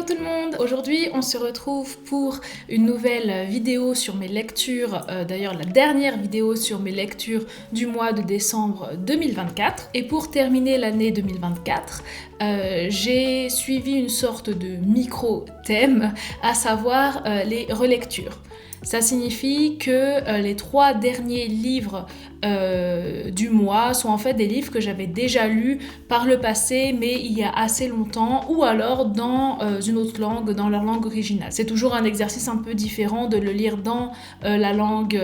tout le monde! Aujourd'hui, on se retrouve pour une nouvelle vidéo sur mes lectures, d'ailleurs la dernière vidéo sur mes lectures du mois de décembre 2024. Et pour terminer l'année 2024, j'ai suivi une sorte de micro-thème, à savoir les relectures. Ça signifie que les 3 derniers livres du mois sont en fait des livres que j'avais déjà lus par le passé, mais il y a assez longtemps, ou alors dans une autre langue, dans leur langue originale. C'est toujours un exercice un peu différent de le lire dans la langue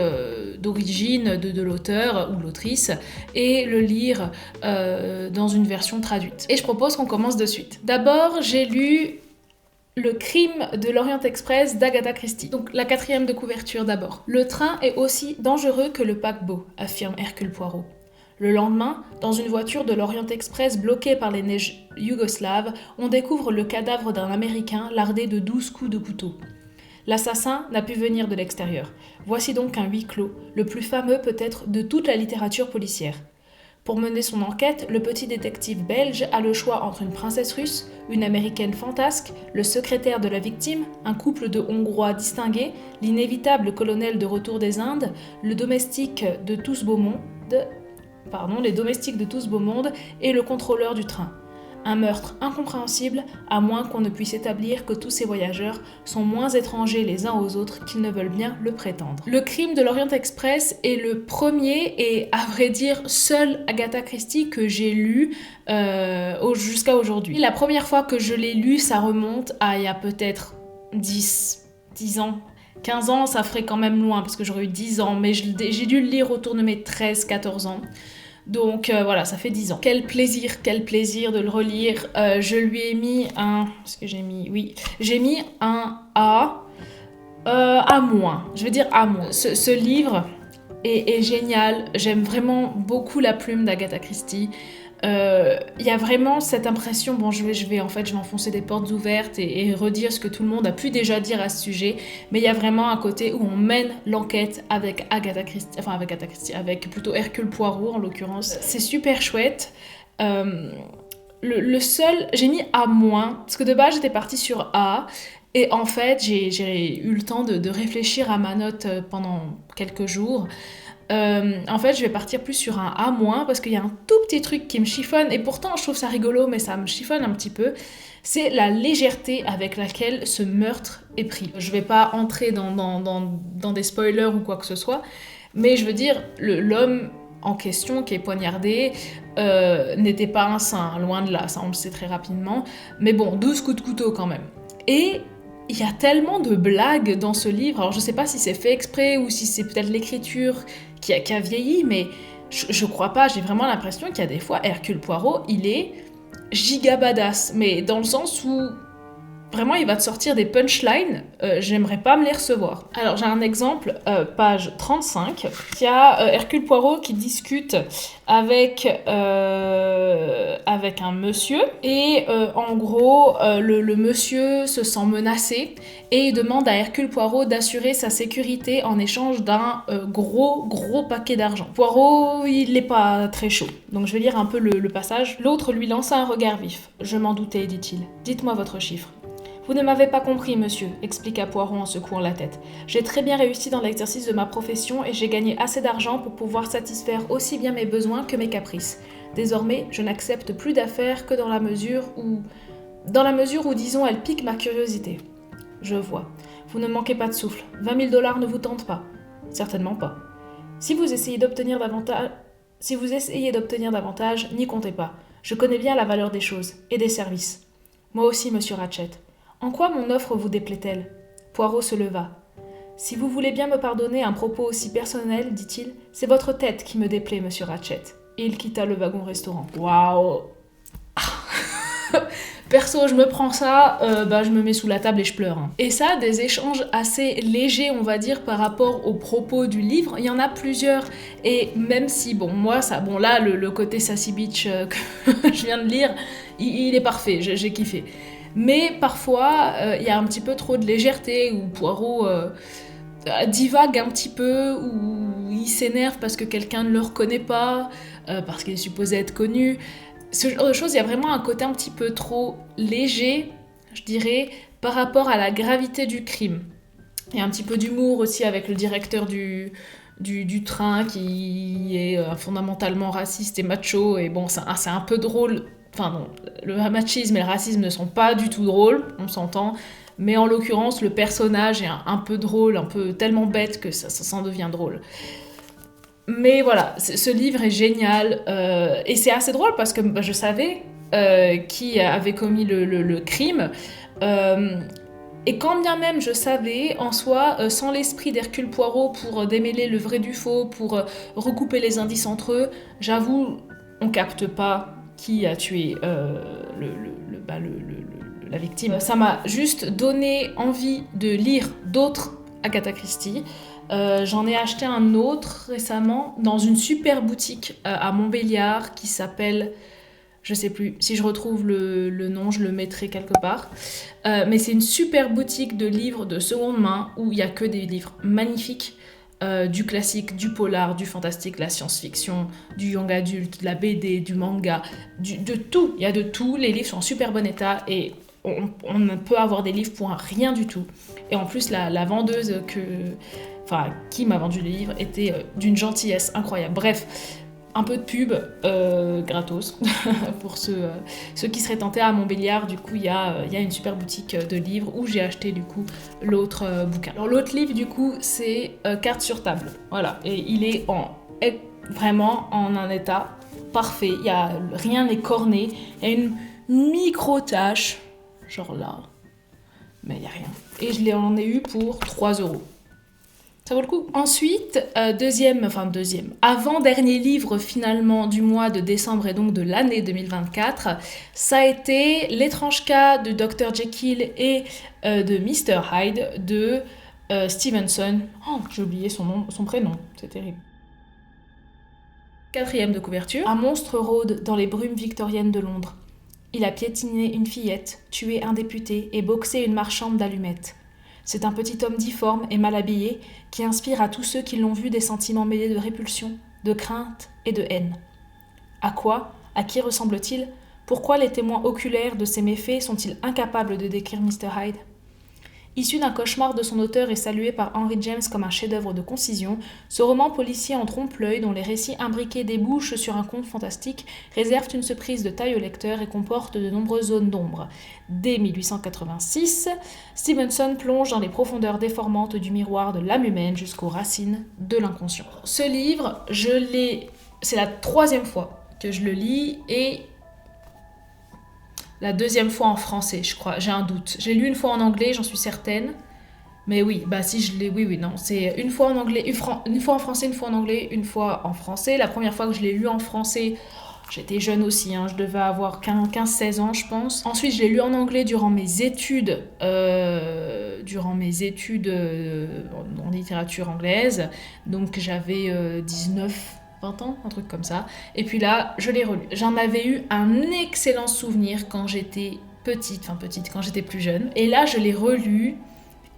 d'origine de l'auteur ou l'autrice, et le lire dans une version traduite. Et je propose qu'on commence de suite. D'abord, j'ai lu Le crime de l'Orient Express d'Agatha Christie. Donc la 4e de couverture d'abord. Le train est aussi dangereux que le paquebot, affirme Hercule Poirot. Le lendemain, dans une voiture de l'Orient Express bloquée par les neiges yougoslaves, on découvre le cadavre d'un Américain lardé de 12 coups de couteau. L'assassin n'a pu venir de l'extérieur. Voici donc un huis clos, le plus fameux peut-être de toute la littérature policière. Pour mener son enquête, le petit détective belge a le choix entre une princesse russe, une américaine fantasque, le secrétaire de la victime, un couple de Hongrois distingués, l'inévitable colonel de retour des Indes, les domestiques de tous beau monde et le contrôleur du train. Un meurtre incompréhensible, à moins qu'on ne puisse établir que tous ces voyageurs sont moins étrangers les uns aux autres qu'ils ne veulent bien le prétendre. Le crime de l'Orient Express est le premier et, à vrai dire, seul Agatha Christie que j'ai lu jusqu'à aujourd'hui. La première fois que je l'ai lu, ça remonte à il y a peut-être 10 ans. 15 ans, ça ferait quand même loin, parce que j'aurais eu 10 ans, mais j'ai dû le lire autour de mes 13-14 ans. Donc voilà, ça fait 10 ans. Quel plaisir de le relire. Je lui ai mis un... Est-ce que j'ai mis... Oui. J'ai mis un A. A-. Je vais dire A-. Ce livre est génial. J'aime vraiment beaucoup la plume d'Agatha Christie. Il y a vraiment cette impression, bon je vais enfoncer des portes ouvertes et redire ce que tout le monde a pu déjà dire à ce sujet, mais il y a vraiment un côté où on mène l'enquête avec avec plutôt Hercule Poirot en l'occurrence. C'est super chouette. Le seul, j'ai mis A-, parce que de base j'étais partie sur A, et en fait j'ai eu le temps de réfléchir à ma note pendant quelques jours. En fait, je vais partir plus sur un A-, parce qu'il y a un tout petit truc qui me chiffonne, et pourtant je trouve ça rigolo, mais ça me chiffonne un petit peu. C'est la légèreté avec laquelle ce meurtre est pris. Je vais pas entrer dans des spoilers ou quoi que ce soit, mais je veux dire, l'homme en question qui est poignardé n'était pas un saint, loin de là, ça on le sait très rapidement, mais bon, 12 coups de couteau quand même. Et il y a tellement de blagues dans ce livre, alors je sais pas si c'est fait exprès ou si c'est peut-être l'écriture qui a vieilli, mais je crois pas, j'ai vraiment l'impression qu'il y a des fois, Hercule Poirot, il est giga badass, mais dans le sens où vraiment il va te sortir des punchlines, j'aimerais pas me les recevoir. Alors j'ai un exemple, page 35, il y a Hercule Poirot qui discute avec un monsieur, et en gros le monsieur se sent menacé et il demande à Hercule Poirot d'assurer sa sécurité en échange d'un gros paquet d'argent. Poirot, il n'est pas très chaud, donc je vais lire un peu le passage. L'autre lui lança un regard vif. « Je m'en doutais, dit-il. Dites-moi votre chiffre. » « Vous ne m'avez pas compris, monsieur, expliqua Poirot en secouant la tête. J'ai très bien réussi dans l'exercice de ma profession et j'ai gagné assez d'argent pour pouvoir satisfaire aussi bien mes besoins que mes caprices. Désormais, je n'accepte plus d'affaires que dans la mesure où, disons, elles piquent ma curiosité. Je vois. Vous ne manquez pas de souffle. 20 000 $ ne vous tentent pas. Certainement pas. Si vous essayez d'obtenir davantage, n'y comptez pas. Je connais bien la valeur des choses et des services. Moi aussi, monsieur Ratchet. En quoi mon offre vous déplaît-elle ? Poirot se leva. Si vous voulez bien me pardonner un propos aussi personnel, dit-il, c'est votre tête qui me déplaît, monsieur Ratchet. Et il quitta le wagon-restaurant. Waouh. Perso, je me prends ça, je me mets sous la table et je pleure. Et ça, des échanges assez légers, on va dire, par rapport aux propos du livre, il y en a plusieurs. Et même si, là, le côté Sassy Beach que je viens de lire, il est parfait, j'ai kiffé. Mais parfois, il y a un petit peu trop de légèreté, où Poirot divague un petit peu, où il s'énerve parce que quelqu'un ne le reconnaît pas, parce qu'il est supposé être connu. Ce genre de choses, il y a vraiment un côté un petit peu trop léger, je dirais, par rapport à la gravité du crime. Il y a un petit peu d'humour aussi avec le directeur du train qui est fondamentalement raciste et macho, et bon, c'est un peu drôle. Enfin non, le machisme et le racisme ne sont pas du tout drôles, on s'entend, mais en l'occurrence, le personnage est un peu drôle, un peu tellement bête que ça s'en devient drôle. Mais voilà, ce livre est génial, et c'est assez drôle parce que je savais qui avait commis le crime, et quand bien même je savais, en soi, sans l'esprit d'Hercule Poirot pour démêler le vrai du faux, pour recouper les indices entre eux, j'avoue, on capte pas qui a tué la victime. Ça m'a juste donné envie de lire d'autres Agatha Christie. J'en ai acheté un autre récemment dans une super boutique à Montbéliard qui s'appelle... Je sais plus, si je retrouve le nom, je le mettrai quelque part. Mais c'est une super boutique de livres de seconde main où il n'y a que des livres magnifiques. Du classique, du polar, du fantastique, la science-fiction, du young adulte, de la BD, du manga, de tout. Il y a de tout, les livres sont en super bon état et on peut avoir des livres pour un rien du tout. Et en plus, la vendeuse qui m'a vendu les livres était d'une gentillesse incroyable. Bref, un peu de pub gratos pour ceux qui seraient tentés à Montbéliard. Du coup, il y a une super boutique de livres où j'ai acheté du coup l'autre bouquin. Alors l'autre livre du coup, c'est Cartes sur table. Voilà, et il est vraiment en un état parfait. Rien n'est corné. Il y a une micro tache, genre là, mais il y a rien. Et je l'en ai eu pour 3€. Ça vaut le coup. Ensuite, avant-dernier livre finalement du mois de décembre et donc de l'année 2024, ça a été L'étrange cas de Dr. Jekyll et de Mr. Hyde de Stevenson. Oh, j'ai oublié son prénom, c'est terrible. 4e de couverture. Un monstre rôde dans les brumes victoriennes de Londres. Il a piétiné une fillette, tué un député et boxé une marchande d'allumettes. C'est un petit homme difforme et mal habillé qui inspire à tous ceux qui l'ont vu des sentiments mêlés de répulsion, de crainte et de haine. À quoi ? À qui ressemble-t-il ? Pourquoi les témoins oculaires de ces méfaits sont-ils incapables de décrire Mr. Hyde ? Issu d'un cauchemar de son auteur et salué par Henry James comme un chef-d'œuvre de concision, ce roman policier en trompe-l'œil dont les récits imbriqués débouchent sur un conte fantastique réserve une surprise de taille au lecteur et comporte de nombreuses zones d'ombre. Dès 1886, Stevenson plonge dans les profondeurs déformantes du miroir de l'âme humaine jusqu'aux racines de l'inconscient. Ce livre, c'est la 3e fois que je le lis et la 2e fois en français, je crois, j'ai un doute. J'ai lu une fois en anglais, j'en suis certaine. Mais oui, si je l'ai, non. C'est une fois en anglais, une fois en français, une fois en anglais, une fois en français. La première fois que je l'ai lu en français, j'étais jeune aussi, je devais avoir 15-16 ans, je pense. Ensuite, je l'ai lu en anglais durant mes études en littérature anglaise. Donc j'avais 20 ans, un truc comme ça. Et puis là, je l'ai relu. J'en avais eu un excellent souvenir quand j'étais quand j'étais plus jeune. Et là, je l'ai relu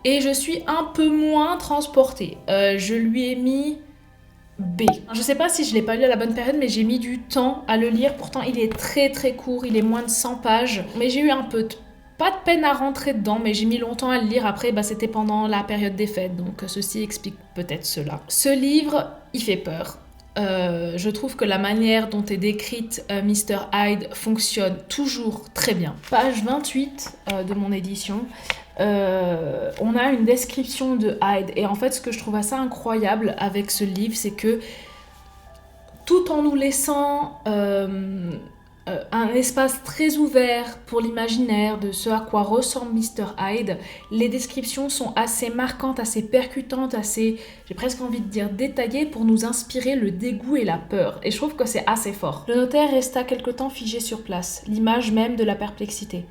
et je suis un peu moins transportée. Je lui ai mis B. Je sais pas si je l'ai pas lu à la bonne période, mais j'ai mis du temps à le lire. Pourtant, il est très très court, il est moins de 100 pages. Mais j'ai eu pas de peine à rentrer dedans, mais j'ai mis longtemps à le lire. Après, c'était pendant la période des fêtes, donc ceci explique peut-être cela. Ce livre, il fait peur. Je trouve que la manière dont est décrite Mr. Hyde fonctionne toujours très bien. Page 28 de mon édition, on a une description de Hyde. Et en fait, ce que je trouve assez incroyable avec ce livre, c'est que tout en nous laissant un espace très ouvert pour l'imaginaire de ce à quoi ressemble Mr. Hyde, les descriptions sont assez marquantes, assez percutantes, j'ai presque envie de dire détaillées pour nous inspirer le dégoût et la peur. Et je trouve que c'est assez fort. Le notaire resta quelque temps figé sur place, l'image même de la perplexité.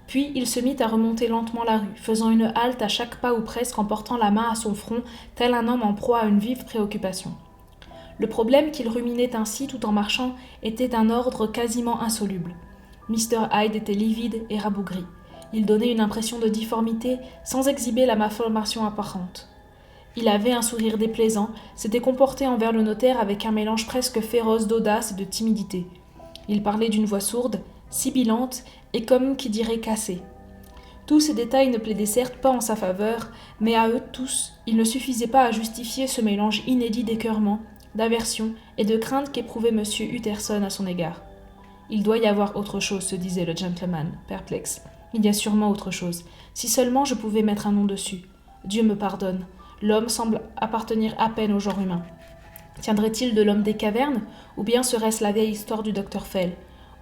Puis il se mit à remonter lentement la rue, faisant une halte à chaque pas ou presque en portant la main à son front, tel un homme en proie à une vive préoccupation. Le problème qu'il ruminait ainsi tout en marchant était d'un ordre quasiment insoluble. Mr. Hyde était livide et rabougri. Il donnait une impression de difformité sans exhiber la malformation apparente. Il avait un sourire déplaisant, s'était comporté envers le notaire avec un mélange presque féroce d'audace et de timidité. Il parlait d'une voix sourde, sibilante et comme qui dirait cassée. Tous ces détails ne plaidaient certes pas en sa faveur, mais à eux tous, il ne suffisait pas à justifier ce mélange inédit d'écœurement, d'aversion et de crainte qu'éprouvait M. Utterson à son égard. Il doit y avoir autre chose, se disait le gentleman, perplexe. Il y a sûrement autre chose. Si seulement je pouvais mettre un nom dessus. Dieu me pardonne. L'homme semble appartenir à peine au genre humain. Tiendrait-il de l'homme des cavernes, ou bien serait-ce la vieille histoire du docteur Fell,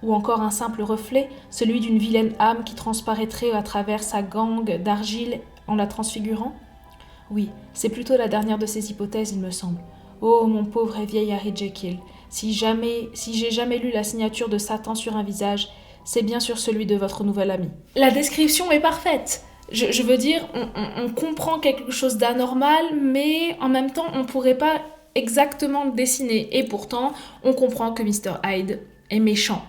ou encore un simple reflet, celui d'une vilaine âme qui transparaîtrait à travers sa gangue d'argile en la transfigurant? Oui, c'est plutôt la dernière de ces hypothèses, il me semble. Oh, mon pauvre et vieil Harry Jekyll, si j'ai jamais lu la signature de Satan sur un visage, c'est bien sur celui de votre nouvel ami. La description est parfaite. Je veux dire, on comprend quelque chose d'anormal, mais en même temps, on ne pourrait pas exactement le dessiner. Et pourtant, on comprend que Mr. Hyde est méchant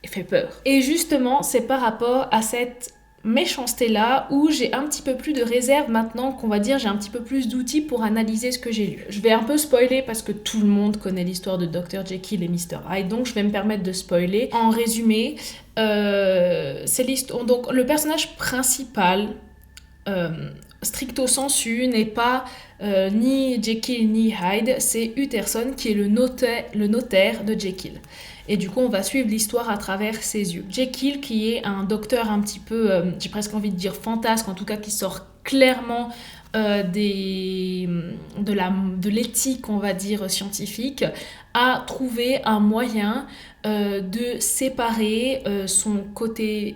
et fait peur. Et justement, c'est par rapport à cette méchanceté-là où j'ai un petit peu plus de réserve maintenant qu'on va dire j'ai un petit peu plus d'outils pour analyser ce que j'ai lu. Je vais un peu spoiler parce que tout le monde connaît l'histoire de Dr. Jekyll et Mr. Hyde, donc je vais me permettre de spoiler. En résumé, c'est l'histoire. Donc le personnage principal, stricto sensu, n'est pas ni Jekyll ni Hyde, c'est Utterson qui est le notaire de Jekyll. Et du coup, on va suivre l'histoire à travers ses yeux. Jekyll, qui est un docteur un petit peu, j'ai presque envie de dire fantasque, en tout cas qui sort clairement de l'éthique, on va dire, scientifique, a trouvé un moyen de séparer son côté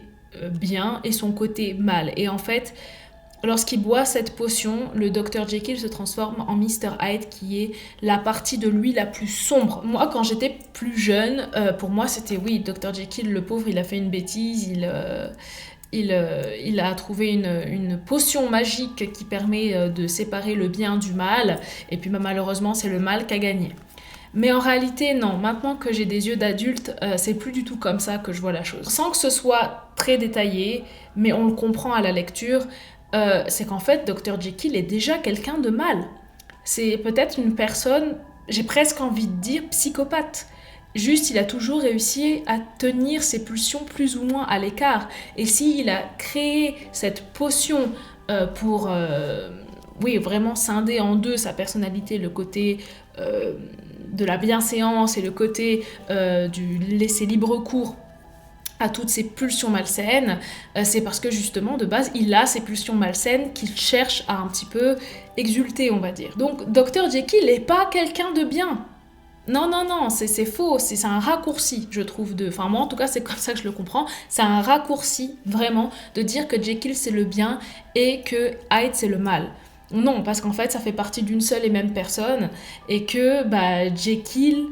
bien et son côté mal. Et en fait, lorsqu'il boit cette potion, le Dr. Jekyll se transforme en Mr. Hyde, qui est la partie de lui la plus sombre. Moi, quand j'étais plus jeune, pour moi, c'était oui, Dr. Jekyll, le pauvre, il a fait une bêtise, il a trouvé une potion magique qui permet de séparer le bien du mal, et puis malheureusement, c'est le mal qui a gagné. Mais en réalité, non. Maintenant que j'ai des yeux d'adulte, c'est plus du tout comme ça que je vois la chose. Sans que ce soit très détaillé, mais on le comprend à la lecture, c'est qu'en fait, Dr. Jekyll est déjà quelqu'un de mal. C'est peut-être une personne, j'ai presque envie de dire, psychopathe. Juste, il a toujours réussi à tenir ses pulsions plus ou moins à l'écart. Et s'il a créé cette potion pour, oui, vraiment scinder en deux sa personnalité, le côté de la bienséance et le côté du laisser libre cours à toutes ces pulsions malsaines, c'est parce que justement, de base, il a ces pulsions malsaines qu'il cherche à un petit peu exulter, on va dire. Donc, Dr. Jekyll n'est pas quelqu'un de bien. Non, c'est faux, c'est un raccourci, je trouve. Enfin, moi, en tout cas, c'est comme ça que je le comprends. C'est un raccourci, vraiment, de dire que Jekyll, c'est le bien et que Hyde, c'est le mal. Non, parce qu'en fait, ça fait partie d'une seule et même personne et que Jekyll,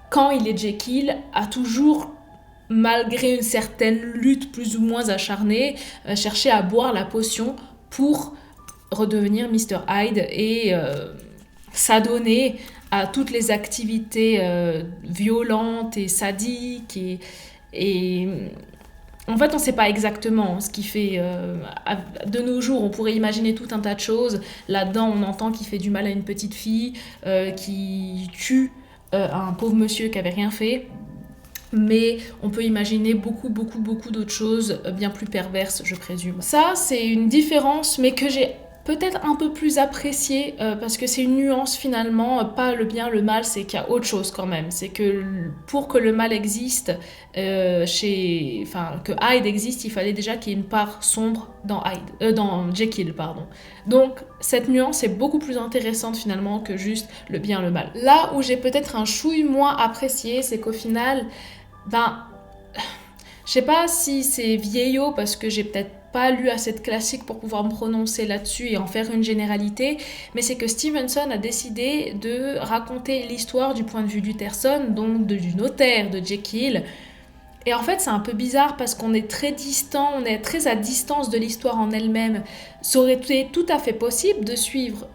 quand il est Jekyll, a toujours, malgré une certaine lutte plus ou moins acharnée, cherché à boire la potion pour redevenir Mr. Hyde et s'adonner à toutes les activités violentes et sadiques et en fait on ne sait pas exactement ce qu'il fait de nos jours. On pourrait imaginer tout un tas de choses. Là-dedans on entend qu'il fait du mal à une petite fille, qui tue un pauvre monsieur qui n'avait rien fait. Mais on peut imaginer beaucoup d'autres choses bien plus perverses, je présume. Ça, c'est une différence, mais que j'ai peut-être un peu plus appréciée, parce que c'est une nuance finalement, pas le bien, le mal, c'est qu'il y a autre chose quand même. C'est que pour que le mal existe, que Hyde existe, il fallait déjà qu'il y ait une part sombre dans Jekyll, pardon. Donc cette nuance est beaucoup plus intéressante finalement que juste le bien, le mal. Là où j'ai peut-être un chouille moins apprécié, c'est qu'au final, je sais pas si c'est vieillot parce que j'ai peut-être pas lu assez de classiques pour pouvoir me prononcer là-dessus et en faire une généralité, mais c'est que Stevenson a décidé de raconter l'histoire du point de vue d'Utterson, donc du notaire de Jekyll. Et en fait, c'est un peu bizarre parce qu'on est très distant, on est très à distance de l'histoire en elle-même. Ça aurait été tout à fait possible de suivre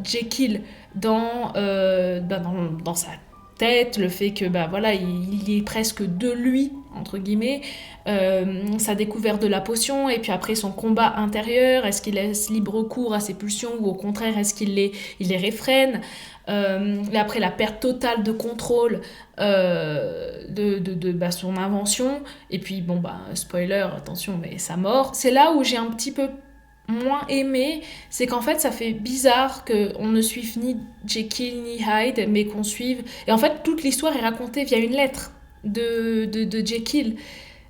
Jekyll dans sa tête, le fait que voilà, il y ait presque de lui, entre guillemets, sa découverte de la potion, et puis après son combat intérieur, est-ce qu'il laisse libre cours à ses pulsions, ou au contraire, est-ce qu'il les réfrène, et après la perte totale de contrôle de son invention, et puis spoiler, attention, mais sa mort. C'est là où j'ai un petit peu moins aimé, c'est qu'en fait ça fait bizarre qu'on ne suive ni Jekyll ni Hyde, mais qu'on suive... Et en fait toute l'histoire est racontée via une lettre de Jekyll.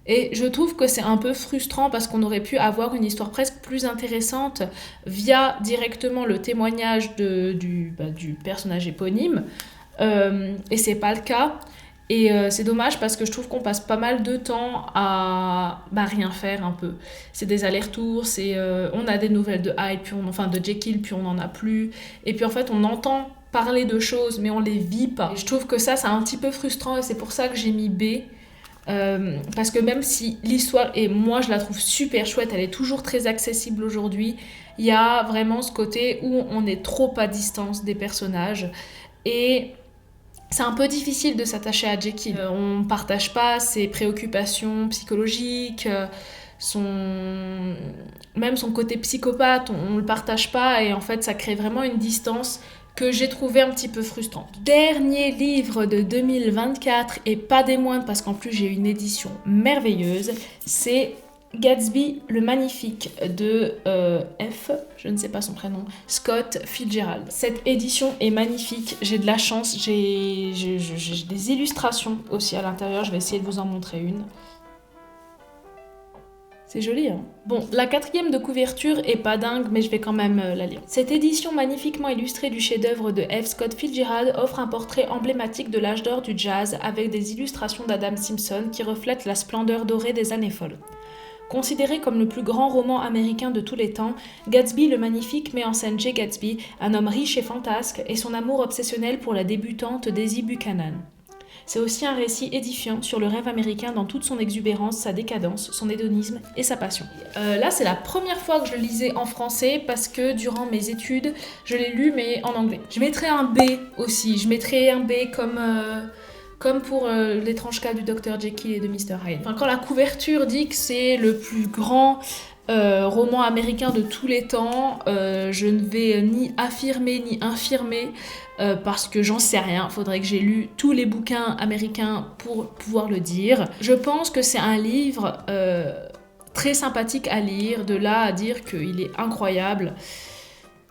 Et je trouve que c'est un peu frustrant parce qu'on aurait pu avoir une histoire presque plus intéressante via directement le témoignage du personnage éponyme. Et c'est pas le cas. Et c'est dommage parce que je trouve qu'on passe pas mal de temps à rien faire un peu. C'est des allers-retours, on a des nouvelles de Hyde, de Jekyll, puis on n'en a plus. Et puis en fait, on entend parler de choses, mais on les vit pas. Et je trouve que ça, c'est un petit peu frustrant, et c'est pour ça que j'ai mis B. Parce que même si l'histoire, et moi je la trouve super chouette, elle est toujours très accessible aujourd'hui, il y a vraiment ce côté où on est trop à distance des personnages. Et c'est un peu difficile de s'attacher à Jekyll. On ne partage pas ses préoccupations psychologiques, même son côté psychopathe, on ne le partage pas, et en fait ça crée vraiment une distance que j'ai trouvé un petit peu frustrante. Dernier livre de 2024, et pas des moindres parce qu'en plus j'ai une édition merveilleuse, c'est Gatsby le Magnifique de je ne sais pas son prénom, Scott Fitzgerald. Cette édition est magnifique, j'ai de la chance, j'ai des illustrations aussi à l'intérieur, je vais essayer de vous en montrer une. C'est joli, hein. Bon, la 4e de couverture est pas dingue, mais je vais quand même la lire. Cette édition magnifiquement illustrée du chef-d'œuvre de F. Scott Fitzgerald offre un portrait emblématique de l'âge d'or du jazz avec des illustrations d'Adam Simpson qui reflètent la splendeur dorée des années folles. Considéré comme le plus grand roman américain de tous les temps, Gatsby le Magnifique met en scène Jay Gatsby, un homme riche et fantasque, et son amour obsessionnel pour la débutante Daisy Buchanan. C'est aussi un récit édifiant sur le rêve américain dans toute son exubérance, sa décadence, son hédonisme et sa passion. Là, c'est la première fois que je le lisais en français parce que durant mes études, je l'ai lu mais en anglais. Je mettrais un B aussi, je mettrais un B comme pour l'étrange cas du Dr Jekyll et de Mr Hyde. Enfin, quand la couverture dit que c'est le plus grand roman américain de tous les temps, je ne vais ni affirmer ni infirmer parce que j'en sais rien. Faudrait que j'ai lu tous les bouquins américains pour pouvoir le dire. Je pense que c'est un livre très sympathique à lire, de là à dire qu'il est incroyable.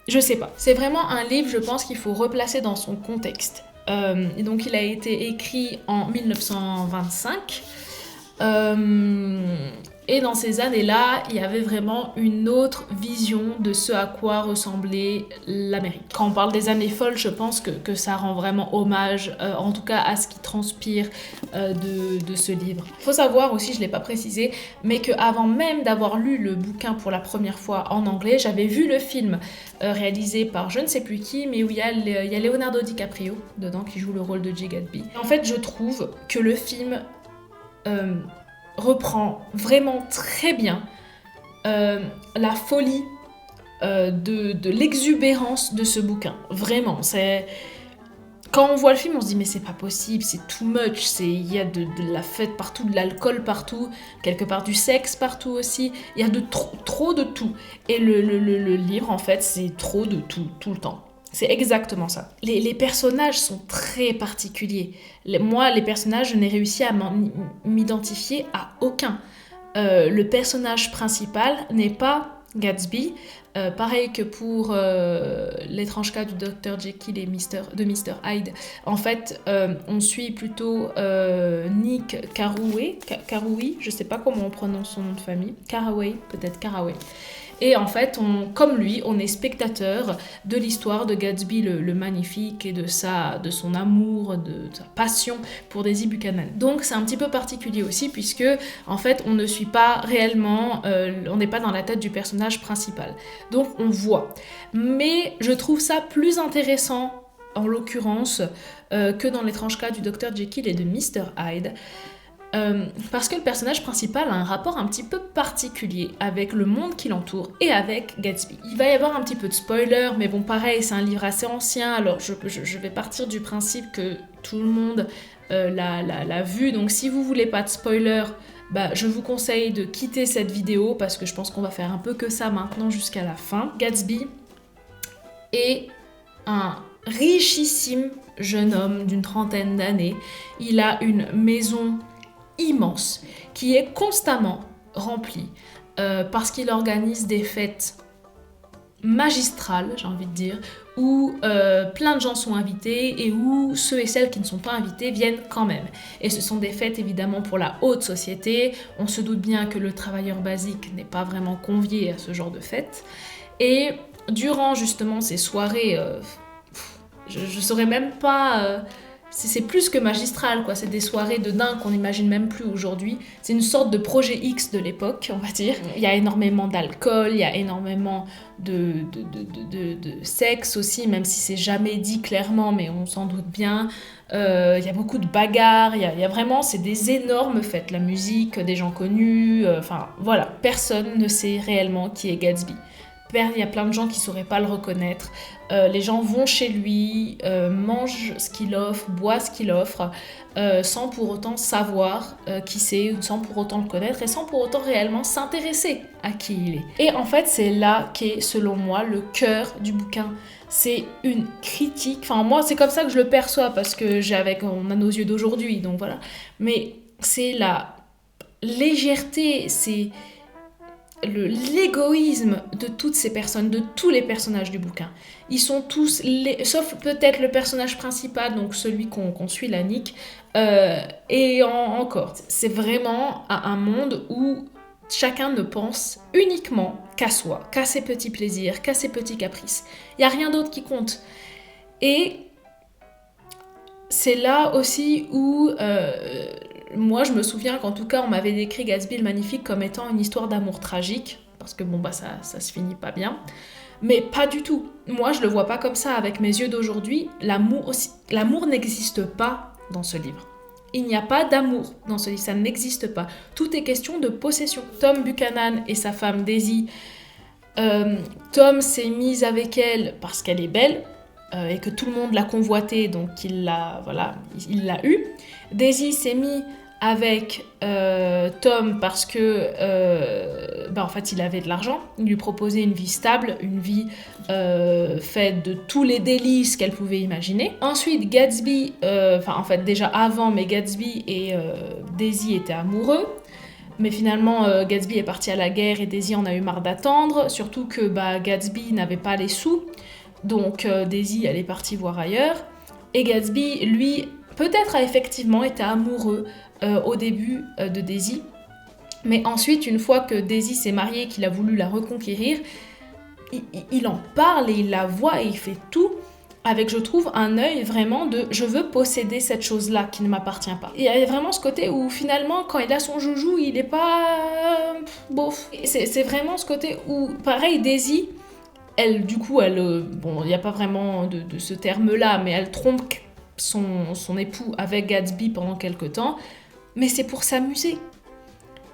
Je sais pas. C'est vraiment un livre, je pense, qu'il faut replacer dans son contexte. Et donc il a été écrit en 1925. Et dans ces années-là, il y avait vraiment une autre vision de ce à quoi ressemblait l'Amérique. Quand on parle des années folles, je pense que ça rend vraiment hommage, en tout cas à ce qui transpire de ce livre. Il faut savoir aussi, je ne l'ai pas précisé, mais qu'avant même d'avoir lu le bouquin pour la première fois en anglais, j'avais vu le film réalisé par je ne sais plus qui, mais où il y a Leonardo DiCaprio dedans qui joue le rôle de Jay Gatsby. En fait, je trouve que le film reprend vraiment très bien la folie de l'exubérance de ce bouquin. Vraiment, c'est... Quand on voit le film, on se dit mais c'est pas possible, c'est too much, il y a de la fête partout, de l'alcool partout, quelque part du sexe partout aussi, il y a trop de tout. Et le livre, en fait, c'est trop de tout le temps. C'est exactement ça. Les personnages sont très particuliers. Moi, les personnages, je n'ai réussi à m'identifier à aucun. Le personnage principal n'est pas Gatsby. Pareil que pour l'étrange cas du Dr Jekyll et de Mr Hyde. En fait, on suit plutôt Nick Carraway, je sais pas comment on prononce son nom de famille. Carraway, peut-être Carraway. Et en fait, comme lui, on est spectateur de l'histoire de Gatsby le Magnifique et de son amour, de sa passion pour Daisy Buchanan. Donc c'est un petit peu particulier aussi puisque en fait on ne suit pas réellement, on n'est pas dans la tête du personnage principal. Donc on voit. Mais je trouve ça plus intéressant en l'occurrence que dans l'étrange cas du Dr Jekyll et de Mr Hyde. parce que le personnage principal a un rapport un petit peu particulier avec le monde qui l'entoure et avec Gatsby. Il va y avoir un petit peu de spoiler, mais bon, pareil, c'est un livre assez ancien, alors je vais partir du principe que tout le monde l'a vu, donc si vous voulez pas de spoiler, je vous conseille de quitter cette vidéo parce que je pense qu'on va faire un peu que ça maintenant jusqu'à la fin. Gatsby est un richissime jeune homme d'une trentaine d'années. Il a une maison immense qui est constamment remplie parce qu'il organise des fêtes magistrales, j'ai envie de dire, où plein de gens sont invités et où ceux et celles qui ne sont pas invités viennent quand même. Et ce sont des fêtes évidemment pour la haute société. On se doute bien que le travailleur basique n'est pas vraiment convié à ce genre de fêtes. Et durant justement ces soirées, je saurais même pas... c'est plus que magistral, quoi. C'est des soirées de dingue qu'on n'imagine même plus aujourd'hui. C'est une sorte de projet X de l'époque, on va dire. Il y a énormément d'alcool, il y a énormément de sexe aussi, même si c'est jamais dit clairement, mais on s'en doute bien. Il y a beaucoup de bagarres, il y a vraiment, c'est des énormes fêtes. La musique, des gens connus, enfin voilà. Personne ne sait réellement qui est Gatsby. Il y a plein de gens qui ne sauraient pas le reconnaître. Les gens vont chez lui, mangent ce qu'il offre, boivent ce qu'il offre, sans pour autant savoir qui c'est, sans pour autant le connaître et sans pour autant réellement s'intéresser à qui il est. Et en fait, c'est là qu'est, selon moi, le cœur du bouquin. C'est une critique, enfin moi c'est comme ça que je le perçois parce que on a nos yeux d'aujourd'hui, donc voilà. Mais c'est la légèreté, c'est l'égoïsme de toutes ces personnes, de tous les personnages du bouquin. Ils sont tous, sauf peut-être le personnage principal, donc celui qu'on suit, la Nick, et encore. C'est vraiment un monde où chacun ne pense uniquement qu'à soi, qu'à ses petits plaisirs, qu'à ses petits caprices. Il n'y a rien d'autre qui compte. Et c'est là aussi où... moi, je me souviens qu'en tout cas, on m'avait décrit Gatsby le Magnifique comme étant une histoire d'amour tragique, parce que bon, ça se finit pas bien. Mais pas du tout. Moi, je le vois pas comme ça avec mes yeux d'aujourd'hui. L'amour n'existe pas dans ce livre. Il n'y a pas d'amour dans ce livre, ça n'existe pas. Tout est question de possession. Tom Buchanan et sa femme Daisy, Tom s'est mis avec elle parce qu'elle est belle, et que tout le monde l'a convoitée, donc il l'a eue. Daisy s'est mis avec Tom parce que en fait il avait de l'argent, il lui proposait une vie stable, une vie faite de tous les délices qu'elle pouvait imaginer. Ensuite Gatsby, en fait déjà avant, mais Gatsby et Daisy étaient amoureux. Mais finalement, Gatsby est parti à la guerre et Daisy en a eu marre d'attendre, surtout que Gatsby n'avait pas les sous, donc Daisy elle est partie voir ailleurs. Et Gatsby, lui, peut-être a effectivement été amoureux au début de Daisy, mais ensuite, une fois que Daisy s'est mariée et qu'il a voulu la reconquérir, il en parle et il la voit et il fait tout avec, je trouve, un œil vraiment de « je veux posséder cette chose-là qui ne m'appartient pas ». Il y a vraiment ce côté où finalement, quand il a son joujou, il n'est pas... bof. C'est vraiment ce côté où, pareil, Daisy, elle, du coup, il n'y a pas vraiment de ce terme-là, mais elle trompe son époux avec Gatsby pendant quelque temps, mais c'est pour s'amuser.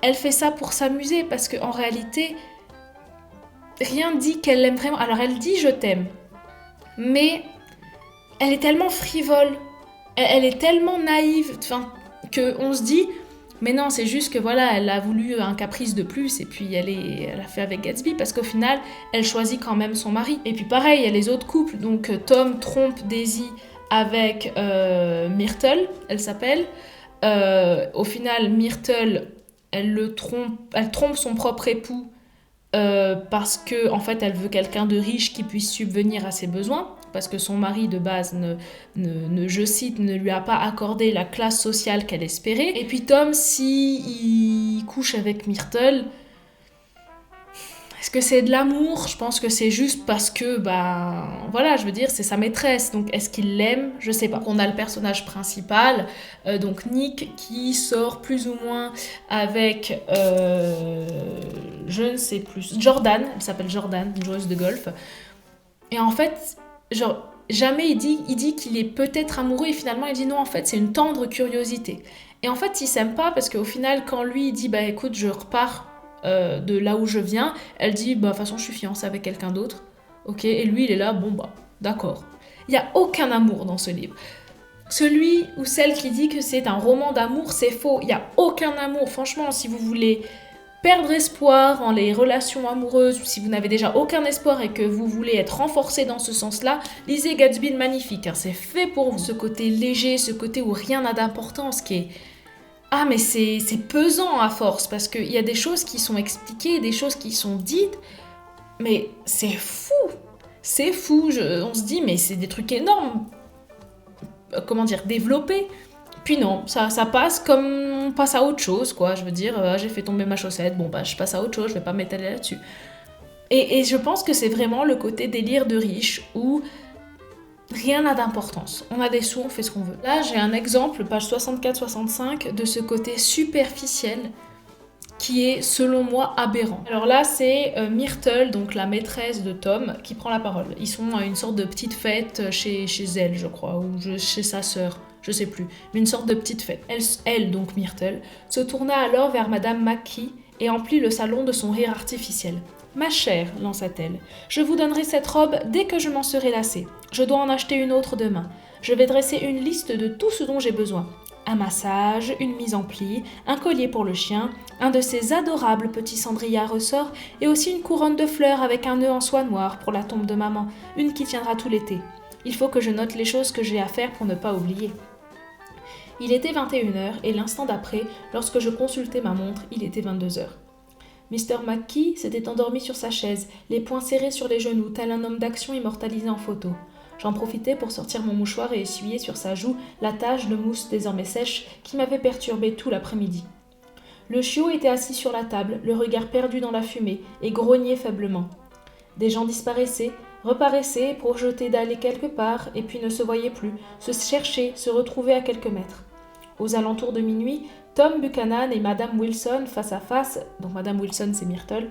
Elle fait ça pour s'amuser parce qu'en réalité, rien dit qu'elle l'aime vraiment. Alors elle dit « je t'aime », mais elle est tellement frivole, elle est tellement naïve, qu'on se dit « mais non, c'est juste que voilà, elle a voulu un caprice de plus et puis elle a fait avec Gatsby parce qu'au final, elle choisit quand même son mari. » Et puis pareil, il y a les autres couples, donc Tom trompe Daisy avec Myrtle, elle s'appelle. Au final, Myrtle, elle trompe son propre époux parce que en fait, elle veut quelqu'un de riche qui puisse subvenir à ses besoins, parce que son mari de base je cite, ne lui a pas accordé la classe sociale qu'elle espérait. Et puis Tom, il couche avec Myrtle, est-ce que c'est de l'amour ? Je pense que c'est juste parce que, voilà, je veux dire, c'est sa maîtresse. Donc, est-ce qu'il l'aime ? Je sais pas. On a le personnage principal, donc Nick, qui sort plus ou moins avec, je ne sais plus, Jordan. Elle s'appelle Jordan, une joueuse de golf. Et en fait, jamais il dit qu'il est peut-être amoureux et finalement il dit non, en fait, c'est une tendre curiosité. Et en fait, ils s'aiment pas parce qu'au final, quand lui il dit bah écoute, je repars de là où je viens, elle dit bah de toute façon, je suis fiancée avec quelqu'un d'autre. Ok, et lui il est là, bon bah d'accord. Il y a aucun amour dans ce livre. Celui ou celle qui dit que c'est un roman d'amour, c'est faux. Il n'y a aucun amour. Franchement, si vous voulez perdre espoir en les relations amoureuses, ou si vous n'avez déjà aucun espoir et que vous voulez être renforcé dans ce sens-là, lisez Gatsby le Magnifique. Hein. C'est fait pour vous. Ce côté léger, ce côté où rien n'a d'importance, qui est... Ah, mais c'est pesant à force, parce qu'il y a des choses qui sont expliquées, des choses qui sont dites, mais c'est fou. C'est fou. On se dit, mais c'est des trucs énormes. Comment dire, développés. Puis non, ça passe comme on passe à autre chose, quoi. Je veux dire, j'ai fait tomber ma chaussette, bon bah je passe à autre chose, je vais pas m'étaler là-dessus. Et je pense que c'est vraiment le côté délire de riche où rien n'a d'importance. On a des sous, on fait ce qu'on veut. Là, j'ai un exemple, page 64-65, de ce côté superficiel qui est, selon moi, aberrant. Alors là, c'est Myrtle, donc la maîtresse de Tom, qui prend la parole. Ils sont à une sorte de petite fête chez elle, je crois, ou chez sa sœur. Je sais plus, mais une sorte de petite fête. Elle, donc Myrtle, se tourna alors vers Madame McKee et emplit le salon de son rire artificiel. « Ma chère, lança-t-elle, je vous donnerai cette robe dès que je m'en serai lassée. Je dois en acheter une autre demain. Je vais dresser une liste de tout ce dont j'ai besoin. Un massage, une mise en pli, un collier pour le chien, un de ces adorables petits cendriers à ressort et aussi une couronne de fleurs avec un nœud en soie noire pour la tombe de maman, une qui tiendra tout l'été. Il faut que je note les choses que j'ai à faire pour ne pas oublier. » Il était 21h et l'instant d'après, lorsque je consultais ma montre, il était 22h. Mr. McKee s'était endormi sur sa chaise, les poings serrés sur les genoux, tel un homme d'action immortalisé en photo. J'en profitais pour sortir mon mouchoir et essuyer sur sa joue la tache de mousse désormais sèche qui m'avait perturbé tout l'après-midi. Le chiot était assis sur la table, le regard perdu dans la fumée, et grognait faiblement. Des gens disparaissaient, reparaissaient, projetés d'aller quelque part, et puis ne se voyaient plus, se cherchaient, se retrouvaient à quelques mètres. Aux alentours de minuit, Tom Buchanan et Madame Wilson, face à face, donc Madame Wilson c'est Myrtle,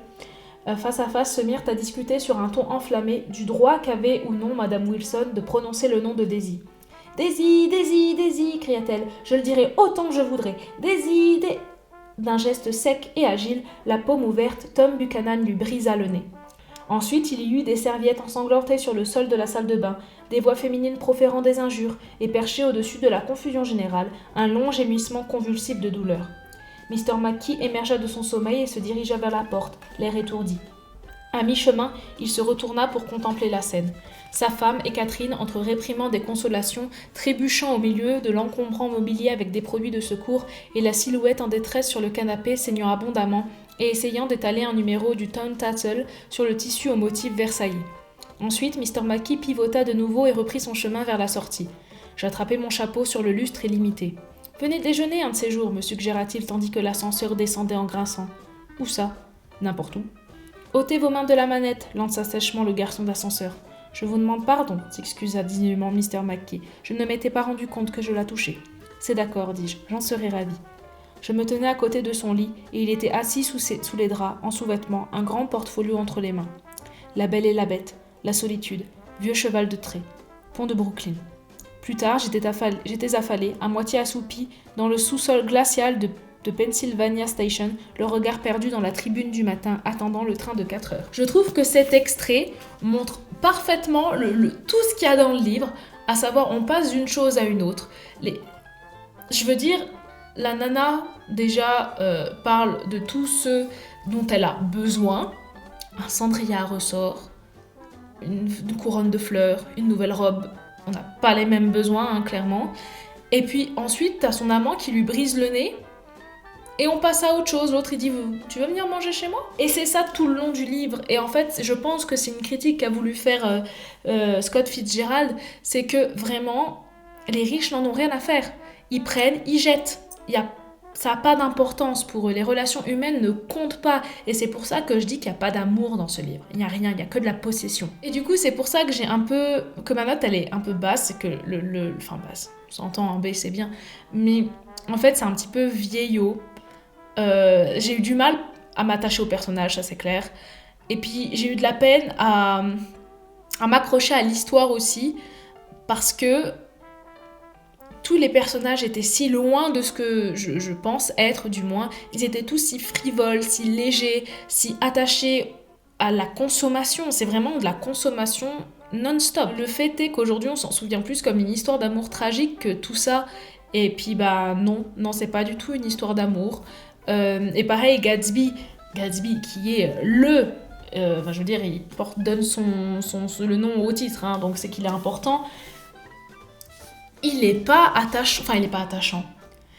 face à face se mirent à discuter sur un ton enflammé du droit qu'avait ou non Madame Wilson de prononcer le nom de Daisy. « Daisy, Daisy, Daisy » cria-t-elle, « je le dirai autant que je voudrais. Daisy, Daisy » D'un geste sec et agile, la paume ouverte, Tom Buchanan lui brisa le nez. Ensuite, il y eut des serviettes ensanglantées sur le sol de la salle de bain, des voix féminines proférant des injures, et perché au-dessus de la confusion générale, un long gémissement convulsif de douleur. Mr. McKee émergea de son sommeil et se dirigea vers la porte, l'air étourdi. À mi-chemin, il se retourna pour contempler la scène. Sa femme et Catherine, entre réprimandes et consolations, trébuchant au milieu de l'encombrant mobilier avec des produits de secours, et la silhouette en détresse sur le canapé saignant abondamment, et essayant d'étaler un numéro du Town Tattle sur le tissu au motif versaillais. Ensuite, Mr. McKee pivota de nouveau et reprit son chemin vers la sortie. J'attrapai mon chapeau sur le lustre illimité. « Venez déjeuner un de ces jours, me suggéra-t-il tandis que l'ascenseur descendait en grinçant. « Où ça ?»« N'importe où. »« Ôtez vos mains de la manette, lança sèchement le garçon d'ascenseur. « Je vous demande pardon, s'excusa dignement Mr. McKee. Je ne m'étais pas rendu compte que je la touchais. C'est d'accord, dis-je, j'en serais ravi. Je me tenais à côté de son lit, et il était assis sous les draps, en sous-vêtements, un grand portfolio entre les mains. La Belle et la Bête, La Solitude, Vieux cheval de trait, Pont de Brooklyn. Plus tard, j'étais affalé, à moitié assoupi, dans le sous-sol glacial de Pennsylvania Station, le regard perdu dans la tribune du matin, attendant le train de 4 heures. Je trouve que cet extrait montre parfaitement tout ce qu'il y a dans le livre, à savoir, on passe d'une chose à une autre. Je veux dire, la nana, déjà, parle de tout ce dont elle a besoin. Un cendrier à ressort, une couronne de fleurs, une nouvelle robe. On n'a pas les mêmes besoins, hein, clairement. Et puis ensuite, t'as son amant qui lui brise le nez. Et on passe à autre chose. L'autre, il dit « Tu veux venir manger chez moi ?» Et c'est ça tout le long du livre. Et en fait, je pense que c'est une critique qu'a voulu faire Scott Fitzgerald. C'est que vraiment, les riches n'en ont rien à faire. Ils prennent, ils jettent. Ça n'a pas d'importance pour eux. Les relations humaines ne comptent pas. Et c'est pour ça que je dis qu'il n'y a pas d'amour dans ce livre. Il n'y a rien, il n'y a que de la possession. Et du coup, c'est pour ça que j'ai un peu... que ma note, elle est un peu basse. C'est que enfin, basse. On s'entend, en B, c'est bien. Mais en fait, c'est un petit peu vieillot. J'ai eu du mal à m'attacher au personnage, ça c'est clair. Et puis, j'ai eu de la peine à m'accrocher à l'histoire aussi. Parce que tous les personnages étaient si loin de ce que je pense être, du moins. Ils étaient tous si frivoles, si légers, si attachés à la consommation. C'est vraiment de la consommation non-stop. Le fait est qu'aujourd'hui, on s'en souvient plus comme une histoire d'amour tragique que tout ça. Et puis, non, c'est pas du tout une histoire d'amour. Et pareil, Gatsby qui est il donne le nom au titre, hein, donc c'est qu'il est important. Il est pas attachant.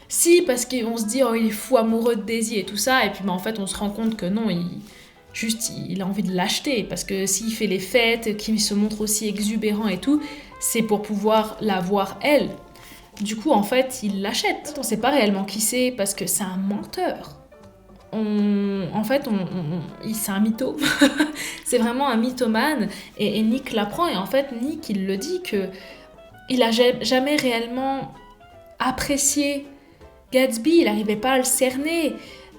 Si, parce qu'on se dit, oh, il est fou amoureux de Daisy et tout ça, et puis en fait, on se rend compte que non, il a envie de l'acheter, parce que s'il fait les fêtes, qu'il se montre aussi exubérant et tout, c'est pour pouvoir la voir elle. Du coup, en fait, il l'achète. On sait pas réellement qui c'est, parce que c'est un menteur. C'est un mytho. C'est vraiment un mythomane, et Nick l'apprend, et en fait, Nick, il le dit que il a jamais réellement apprécié Gatsby, il n'arrivait pas à le cerner,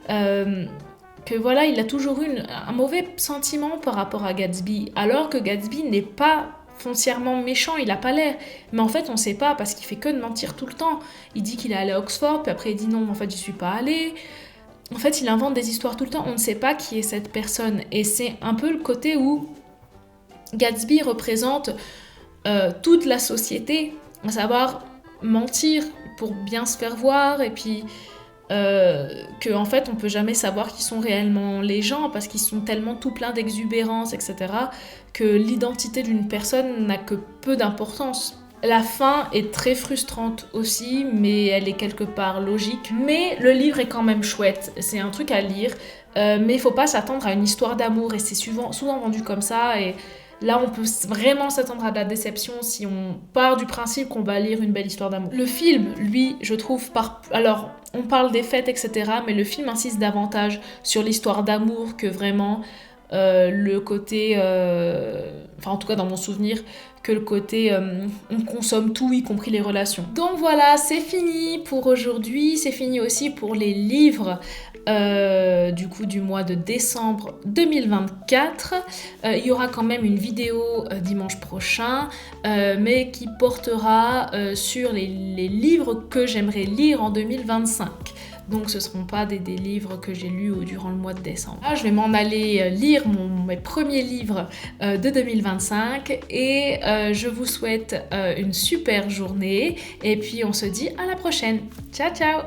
que voilà, il a toujours eu un mauvais sentiment par rapport à Gatsby, alors que Gatsby n'est pas foncièrement méchant, il a pas l'air, mais en fait on sait pas, parce qu'il fait que de mentir tout le temps. Il dit qu'il est allé à Oxford, puis après il dit non, en fait j'y suis pas allé. En fait il invente des histoires tout le temps, on ne sait pas qui est cette personne, et c'est un peu le côté où Gatsby représente toute la société, à savoir mentir pour bien se faire voir, et puis que en fait on peut jamais savoir qui sont réellement les gens, parce qu'ils sont tellement tout pleins d'exubérance, etc., que l'identité d'une personne n'a que peu d'importance. La fin est très frustrante aussi, mais elle est quelque part logique. Mais le livre est quand même chouette, c'est un truc à lire, mais il faut pas s'attendre à une histoire d'amour, et c'est souvent vendu comme ça, et là, on peut vraiment s'attendre à de la déception si on part du principe qu'on va lire une belle histoire d'amour. Le film, lui, je trouve, alors, on parle des fêtes, etc., mais le film insiste davantage sur l'histoire d'amour que vraiment le côté... en tout cas, dans mon souvenir, que le côté on consomme tout, y compris les relations. Donc voilà, c'est fini pour aujourd'hui. C'est fini aussi pour les livres du mois de décembre 2024. Il y aura quand même une vidéo dimanche prochain, mais qui portera sur les livres que j'aimerais lire en 2025. Donc ce ne seront pas des livres que j'ai lus durant le mois de décembre. Là, je vais m'en aller lire mes premiers livres de 2025, et je vous souhaite une super journée, et puis on se dit à la prochaine. Ciao ciao!